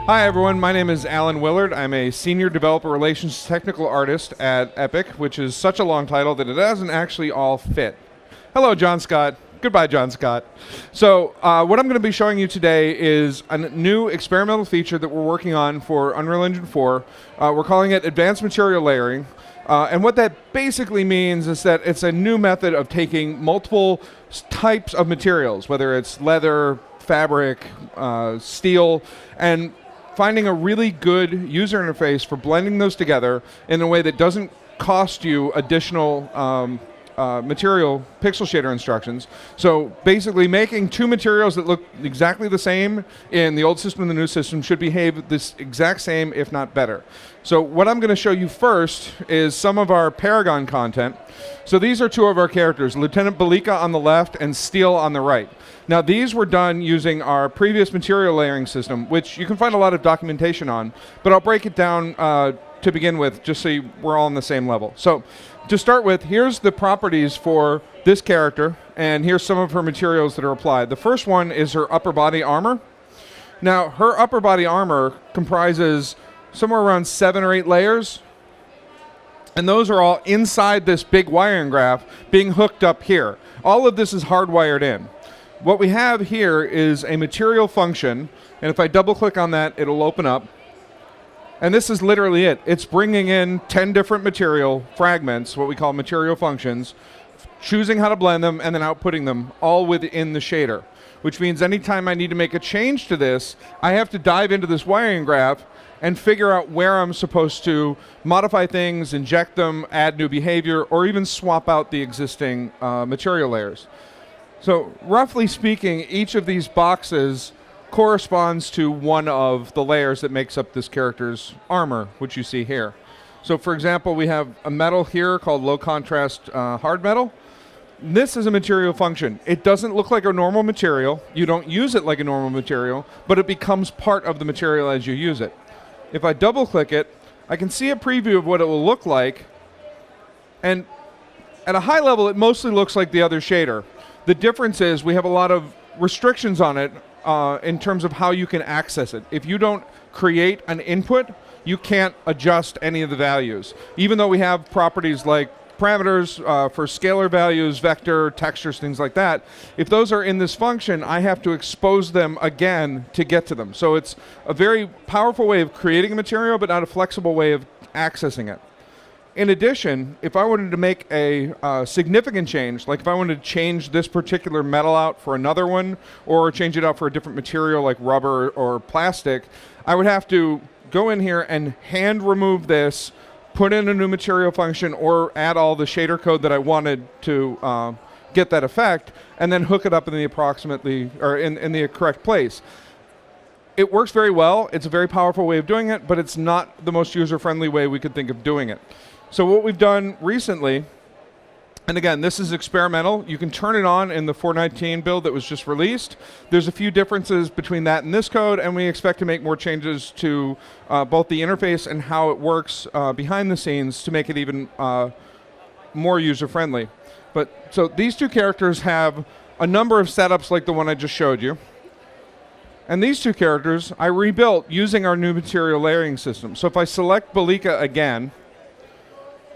Hi everyone, my name is Alan Willard. I'm a Senior Developer Relations Technical Artist at Epic, which is such a long title that it doesn't actually all fit. Hello, John Scott. Goodbye, John Scott. So what I'm going to be showing you today is a new experimental feature that we're working on for Unreal Engine 4. We're calling it Advanced Material Layering. And what that basically means is that it's a new method of taking multiple types of materials, whether it's leather, fabric, steel, and finding a really good user interface for blending those together in a way that doesn't cost you additional material pixel shader instructions. So basically making two materials that look exactly the same in the old system and the new system should behave this exact same, if not better. So what I'm going to show you first is some of our Paragon content. So these are two of our characters, Lieutenant Balika on the left and Steele on the right. Now these were done using our previous material layering system, which you can find a lot of documentation on, but I'll break it down to begin with, just so we're all on the same level. So to start with, here's the properties for this character, and here's some of her materials that are applied. The first one is her upper body armor. Now her upper body armor comprises somewhere around 7 or 8 layers, and those are all inside this big wiring graph being hooked up here. All of this is hardwired in. What we have here is a material function, and if I double click on that, it'll open up. And this is literally it. It's bringing in 10 different material fragments, what we call material functions, choosing how to blend them, and then outputting them all within the shader. Which means anytime I need to make a change to this, I have to dive into this wiring graph and figure out where I'm supposed to modify things, inject them, add new behavior, or even swap out the existing material layers. So roughly speaking, each of these boxes corresponds to one of the layers that makes up this character's armor, which you see here. So for example, we have a metal here called low contrast hard metal. This is a material function. It doesn't look like a normal material. You don't use it like a normal material, but it becomes part of the material as you use it. If I double click it, I can see a preview of what it will look like. And at a high level, it mostly looks like the other shader. The difference is we have a lot of restrictions on it in terms of how you can access it. If you don't create an input, you can't adjust any of the values. Even though we have properties like parameters for scalar values, vector, textures, things like that, if those are in this function, I have to expose them again to get to them. So it's a very powerful way of creating a material, but not a flexible way of accessing it. In addition, if I wanted to make a significant change, like if I wanted to change this particular metal out for another one, or change it out for a different material like rubber or plastic, I would have to go in here and hand remove this, put in a new material function, or add all the shader code that I wanted to get that effect, and then hook it up in the in the correct place. It works very well. It's a very powerful way of doing it, but it's not the most user-friendly way we could think of doing it. So what we've done recently, and again, this is experimental. You can turn it on in the 4.19 build that was just released. There's a few differences between that and this code, and we expect to make more changes to both the interface and how it works behind the scenes to make it even more user-friendly. So these two characters have a number of setups like the one I just showed you. And these two characters I rebuilt using our new material layering system. So if I select Balika again,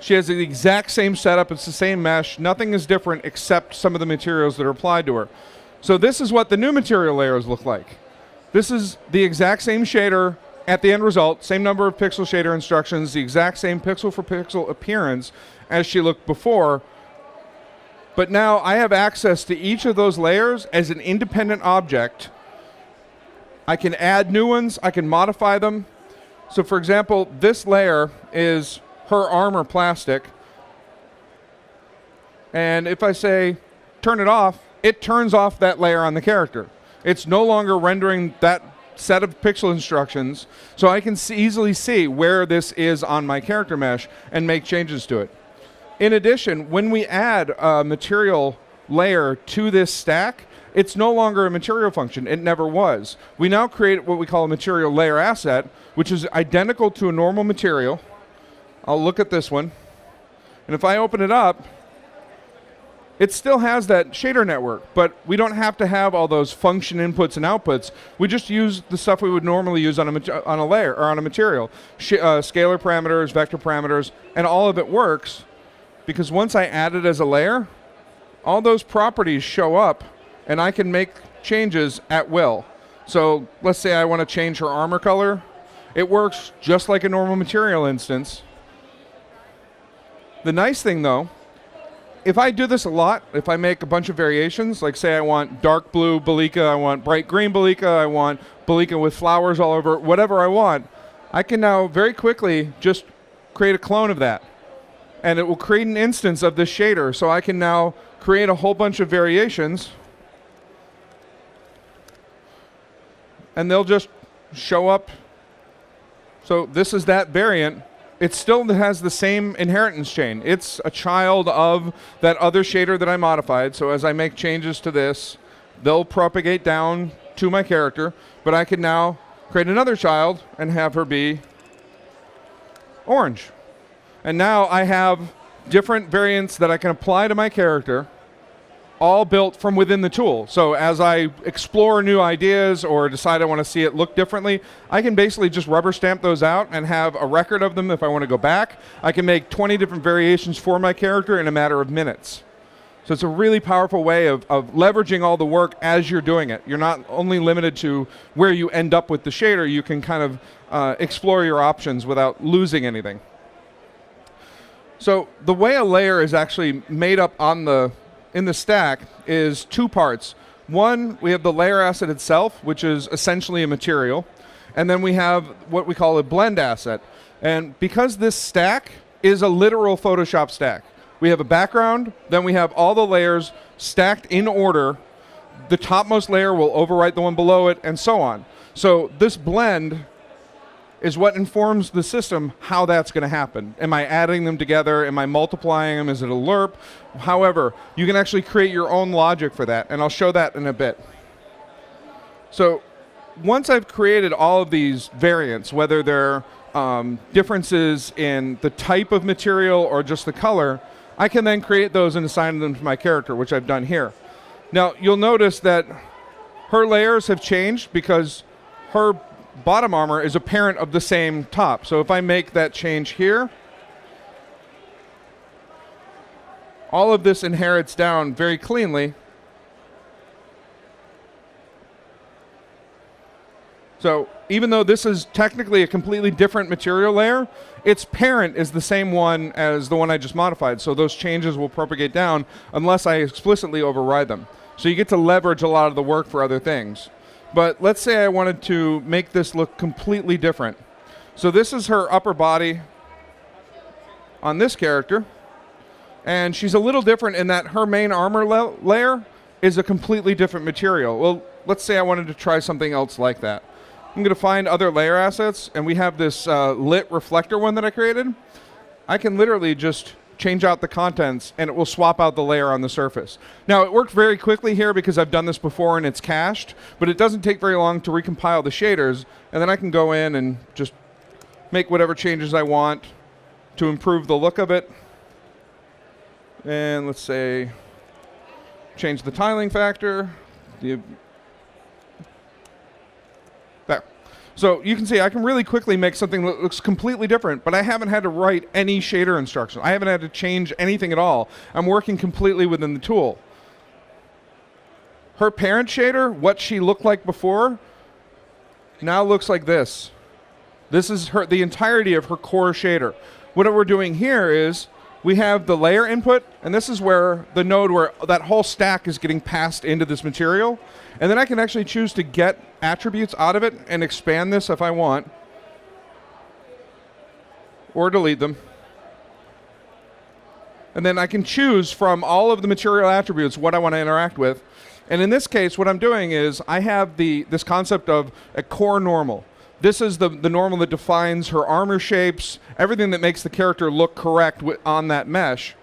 she has the exact same setup, it's the same mesh, nothing is different except some of the materials that are applied to her. So this is what the new material layers look like. This is the exact same shader at the end result, same number of pixel shader instructions, the exact same pixel for pixel appearance as she looked before. But now I have access to each of those layers as an independent object. I can add new ones, I can modify them. So for example, this layer is her armor plastic, and if I say turn it off, it turns off that layer on the character. It's no longer rendering that set of pixel instructions, so I can easily see where this is on my character mesh and make changes to it. In addition, when we add a material layer to this stack, it's no longer a material function. It never was. We now create what we call a material layer asset, which is identical to a normal material. I'll look at this one, and if I open it up, it still has that shader network, but we don't have to have all those function inputs and outputs. We just use the stuff we would normally use on a layer or on a material. Scalar parameters, vector parameters, and all of it works because once I add it as a layer, all those properties show up and I can make changes at will. So let's say I want to change her armor color. It works just like a normal material instance. The nice thing though, if I do this a lot, if I make a bunch of variations, like say I want dark blue Belika, I want bright green Belika, I want Belika with flowers all over, whatever I want, I can now very quickly just create a clone of that. And it will create an instance of this shader, so I can now create a whole bunch of variations, and they'll just show up. So this is that variant. It still has the same inheritance chain. It's a child of that other shader that I modified. So as I make changes to this, they'll propagate down to my character, but I can now create another child and have her be orange. And now I have different variants that I can apply to my character, all built from within the tool. So as I explore new ideas or decide I want to see it look differently, I can basically just rubber stamp those out and have a record of them if I want to go back. I can make 20 different variations for my character in a matter of minutes. So it's a really powerful way of leveraging all the work as you're doing it. You're not only limited to where you end up with the shader, you can kind of explore your options without losing anything. So the way a layer is actually made up in the stack is two parts. One, we have the layer asset itself, which is essentially a material. And then we have what we call a blend asset. And because this stack is a literal Photoshop stack, we have a background, then we have all the layers stacked in order. The topmost layer will overwrite the one below it, and so on. So this blend is what informs the system how that's going to happen. Am I adding them together? Am I multiplying them? Is it a lerp? However, you can actually create your own logic for that, and I'll show that in a bit. So once I've created all of these variants, whether they're differences in the type of material or just the color, I can then create those and assign them to my character, which I've done here. Now, you'll notice that her layers have changed because her bottom armor is a parent of the same top. So if I make that change here, all of this inherits down very cleanly. So even though this is technically a completely different material layer, its parent is the same one as the one I just modified. So those changes will propagate down unless I explicitly override them. So you get to leverage a lot of the work for other things. But let's say I wanted to make this look completely different. So this is her upper body on this character. And she's a little different in that her main armor layer is a completely different material. Well, let's say I wanted to try something else like that. I'm going to find other layer assets, and we have this lit reflector one that I created. I can literally just change out the contents, and it will swap out the layer on the surface. Now, it worked very quickly here because I've done this before and it's cached, but it doesn't take very long to recompile the shaders, and then I can go in and just make whatever changes I want to improve the look of it. And let's say change the tiling factor. There. So you can see I can really quickly make something that looks completely different, but I haven't had to write any shader instructions. I haven't had to change anything at all. I'm working completely within the tool. Her parent shader, what she looked like before, now looks like this. This is the entirety of her core shader. What we're doing here is we have the layer input, and this is where the node where that whole stack is getting passed into this material. And then I can actually choose to get attributes out of it and expand this if I want, or delete them. And then I can choose from all of the material attributes what I want to interact with. And in this case, what I'm doing is I have this concept of a core normal. This is the normal that defines her armor shapes, everything that makes the character look correct on that mesh.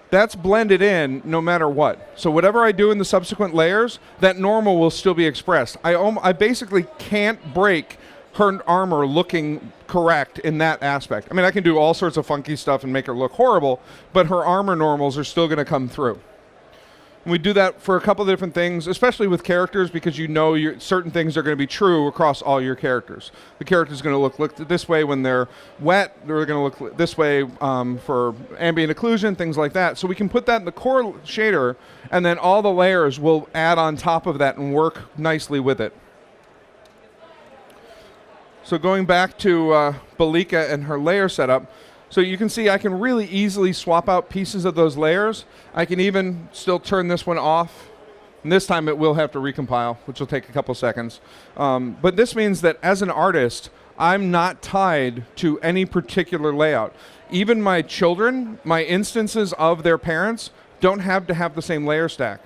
That's blended in no matter what. So whatever I do in the subsequent layers, that normal will still be expressed. I basically can't break her armor looking correct in that aspect. I mean, I can do all sorts of funky stuff and make her look horrible, but her armor normals are still going to come through. And we do that for a couple of different things, especially with characters, because you know certain things are going to be true across all your characters. The character's going to look this way when they're wet. They're going to look this way for ambient occlusion, things like that. So we can put that in the core shader, and then all the layers will add on top of that and work nicely with it. So going back to Balika and her layer setup, so you can see I can really easily swap out pieces of those layers. I can even still turn this one off. And this time it will have to recompile, which will take a couple seconds. But this means that as an artist, I'm not tied to any particular layout. Even my children, my instances of their parents, don't have to have the same layer stack.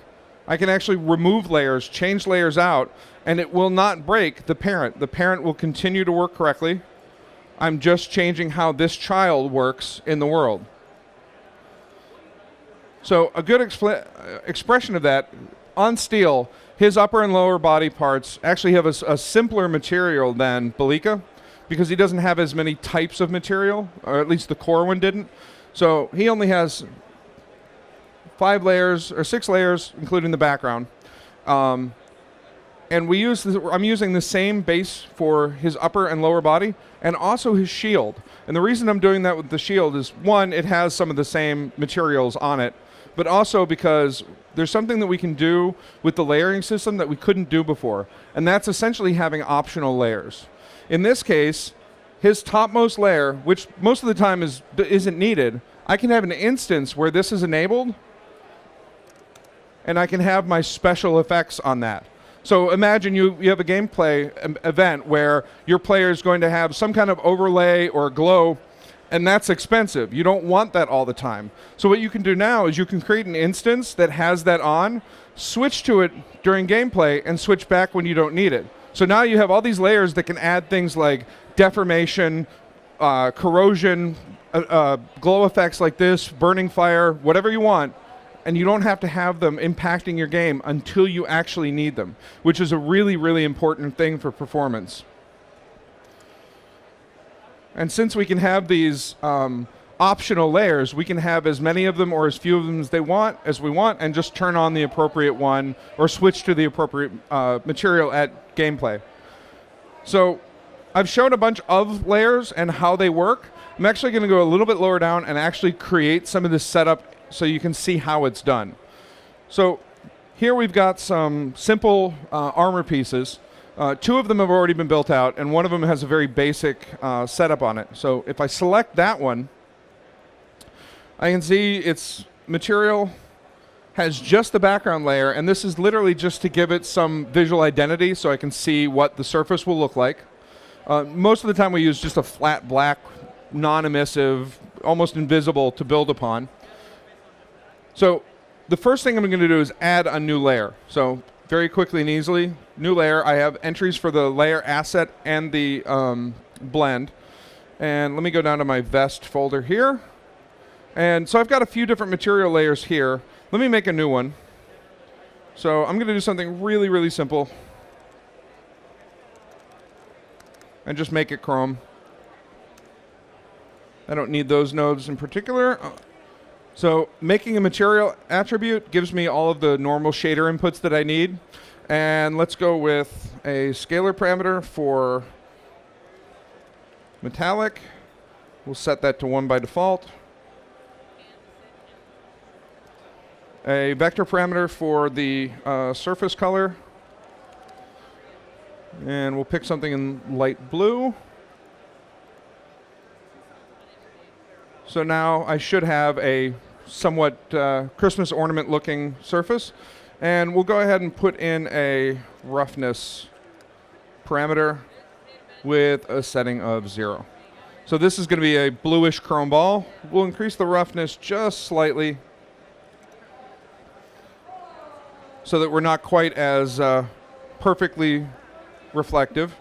I can actually remove layers, change layers out, and it will not break the parent. The parent will continue to work correctly. I'm just changing how this child works in the world. So a good expression of that, on Steel, his upper and lower body parts actually have a simpler material than Balika, because he doesn't have as many types of material, or at least the core one didn't. So he only has 5 layers, or 6 layers, including the background. And we use I'm using the same base for his upper and lower body, and also his shield. And the reason I'm doing that with the shield is, one, it has some of the same materials on it, but also because there's something that we can do with the layering system that we couldn't do before, and that's essentially having optional layers. In this case, his topmost layer, which most of the time isn't needed, I can have an instance where this is enabled, and I can have my special effects on that. So imagine you have a gameplay event where your player is going to have some kind of overlay or glow, and that's expensive. You don't want that all the time. So what you can do now is you can create an instance that has that on, switch to it during gameplay, and switch back when you don't need it. So now you have all these layers that can add things like deformation, corrosion, glow effects like this, burning fire, whatever you want, and you don't have to have them impacting your game until you actually need them, which is a really, really important thing for performance. And since we can have these optional layers, we can have as many of them or as few of them as we want, and just turn on the appropriate one or switch to the appropriate material at gameplay. So I've shown a bunch of layers and how they work. I'm actually going to go a little bit lower down and actually create some of this setup so you can see how it's done. So here we've got some simple armor pieces. 2 of them have already been built out, and one of them has a very basic setup on it. So if I select that one, I can see its material has just the background layer, and this is literally just to give it some visual identity so I can see what the surface will look like. Most of the time we use just a flat black, non-emissive, almost invisible to build upon. So the first thing I'm going to do is add a new layer. So very quickly and easily, new layer. I have entries for the layer asset and the blend. And let me go down to my vest folder here. And so I've got a few different material layers here. Let me make a new one. So I'm going to do something really, really simple. And just make it chrome. I don't need those nodes in particular. So making a material attribute gives me all of the normal shader inputs that I need. And let's go with a scalar parameter for metallic. We'll set that to 1 by default. A vector parameter for the surface color. And we'll pick something in light blue. So now I should have a somewhat Christmas ornament looking surface. And we'll go ahead and put in a roughness parameter with a setting of 0. So this is going to be a bluish chrome ball. We'll increase the roughness just slightly so that we're not quite as perfectly reflective.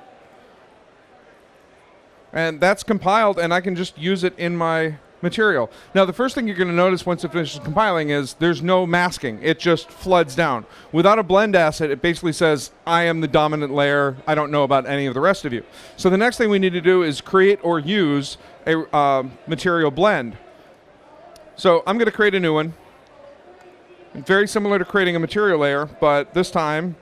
And that's compiled, and I can just use it in my material. Now, the first thing you're going to notice once it finishes compiling is there's no masking. It just floods down. Without a blend asset, it basically says, I am the dominant layer. I don't know about any of the rest of you. So the next thing we need to do is create or use a material blend. So I'm going to create a new one. Very similar to creating a material layer, but this time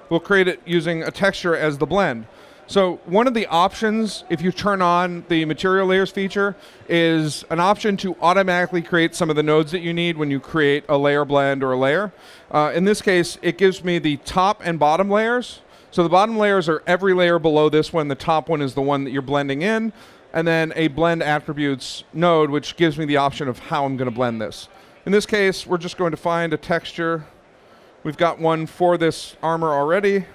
we'll create it using a texture as the blend. So one of the options, if you turn on the material layers feature, is an option to automatically create some of the nodes that you need when you create a layer blend or a layer. In this case, it gives me the top and bottom layers. So the bottom layers are every layer below this one. The top one is the one that you're blending in. And then a blend attributes node, which gives me the option of how I'm going to blend this. In this case, we're just going to find a texture. We've got one for this armor already.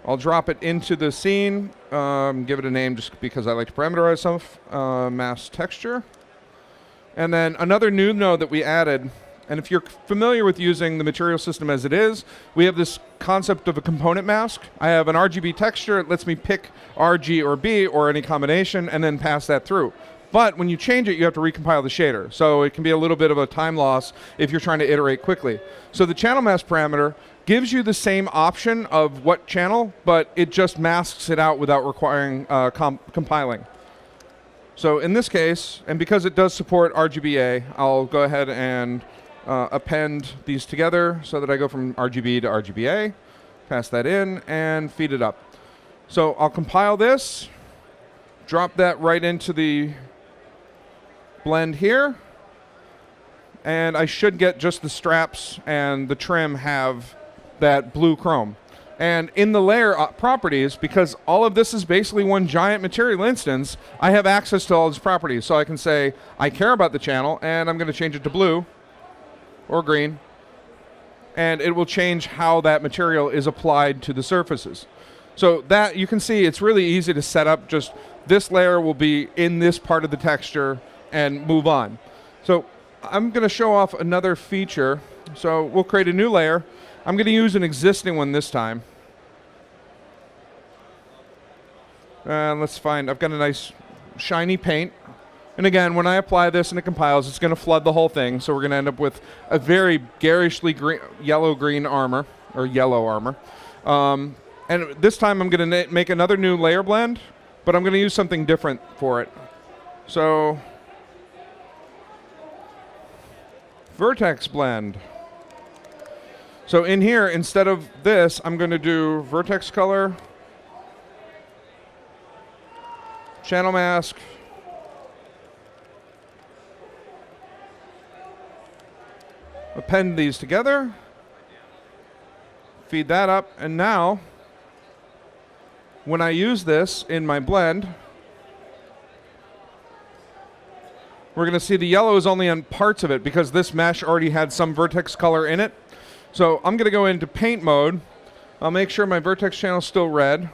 I'll drop it into the scene, give it a name just because I like to parameterize stuff, mask texture. And then another new node that we added, and if you're familiar with using the material system as it is, we have this concept of a component mask. I have an RGB texture. It lets me pick RG or B or any combination and then pass that through. But when you change it, you have to recompile the shader. So it can be a little bit of a time loss if you're trying to iterate quickly. So the channel mask parameter gives you the same option of what channel, but it just masks it out without requiring compiling. So in this case, and because it does support RGBA, I'll go ahead and append these together so that I go from RGB to RGBA, pass that in, and feed it up. So I'll compile this, drop that right into the blend here, and I should get just the straps and the trim have that blue chrome. And in the layer properties, because all of this is basically one giant material instance, I have access to all these properties. So I can say, I care about the channel, and I'm going to change it to blue or green, and it will change how that material is applied to the surfaces. So that, you can see, it's really easy to set up. Just this layer will be in this part of the texture and move on. So I'm going to show off another feature. So we'll create a new layer. I'm going to use an existing one this time. Let's find, I've got a nice shiny paint. And again, when I apply this and it compiles, it's going to flood the whole thing. So we're going to end up with a very garishly yellow-green armor, or yellow armor. And this time I'm going to make another new layer blend, but I'm going to use something different for it. So vertex blend. So in here, instead of this, I'm going to do vertex color, channel mask, append these together, feed that up, and now when I use this in my blend, we're going to see the yellow is only on parts of it because this mesh already had some vertex color in it. So I'm going to go into paint mode. I'll make sure my vertex channel is still red.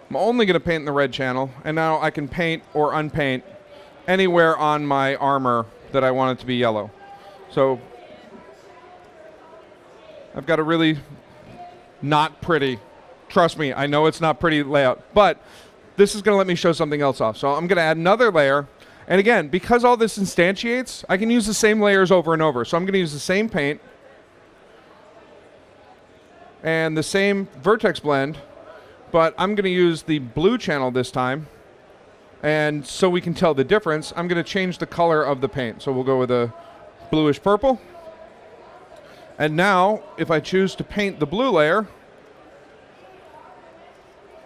I'm only going to paint in the red channel, and now I can paint or unpaint anywhere on my armor that I want it to be yellow. So I've got a really not pretty, trust me, I know it's not pretty layout, but this is going to let me show something else off. So I'm going to add another layer. And again, because all this instantiates, I can use the same layers over and over. So I'm going to use the same paint and the same vertex blend, but I'm going to use the blue channel this time. And so we can tell the difference, I'm going to change the color of the paint. So we'll go with a bluish purple. And now, if I choose to paint the blue layer,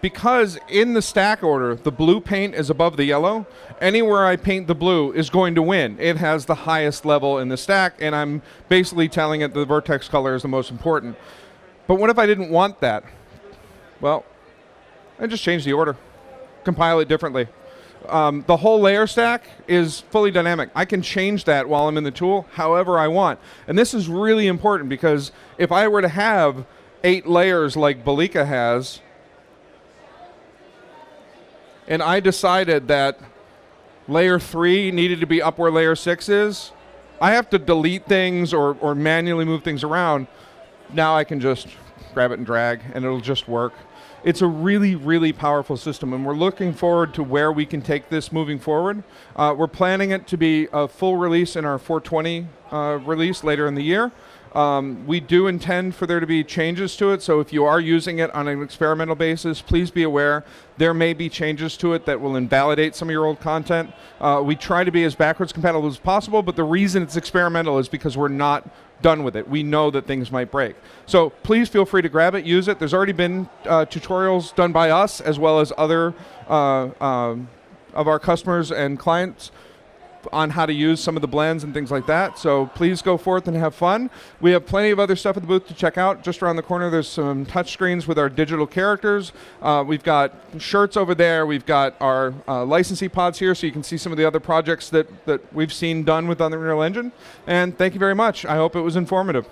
because in the stack order, the blue paint is above the yellow, anywhere I paint the blue is going to win. It has the highest level in the stack, and I'm basically telling it the vertex color is the most important. But what if I didn't want that? Well, I just change the order, compile it differently. The whole layer stack is fully dynamic. I can change that while I'm in the tool however I want. And this is really important because if I were to have 8 layers like Balika has, and I decided that layer 3 needed to be up where layer 6 is, I have to delete things or manually move things around. Now I can just grab it and drag, and it'll just work. It's a really, really powerful system, and we're looking forward to where we can take this moving forward. We're planning it to be a full release in our 420 release later in the year. We do intend for there to be changes to it, so if you are using it on an experimental basis, please be aware there may be changes to it that will invalidate some of your old content. We try to be as backwards compatible as possible, but the reason it's experimental is because we're not done with it. We know that things might break. So please feel free to grab it, use it. There's already been tutorials done by us as well as other of our customers and clients on how to use some of the blends and things like that. So please go forth and have fun. We have plenty of other stuff at the booth to check out. Just around the corner, there's some touch screens with our digital characters. We've got shirts over there. We've got our licensee pods here, so you can see some of the other projects that we've seen done with Unreal Engine. And thank you very much. I hope it was informative.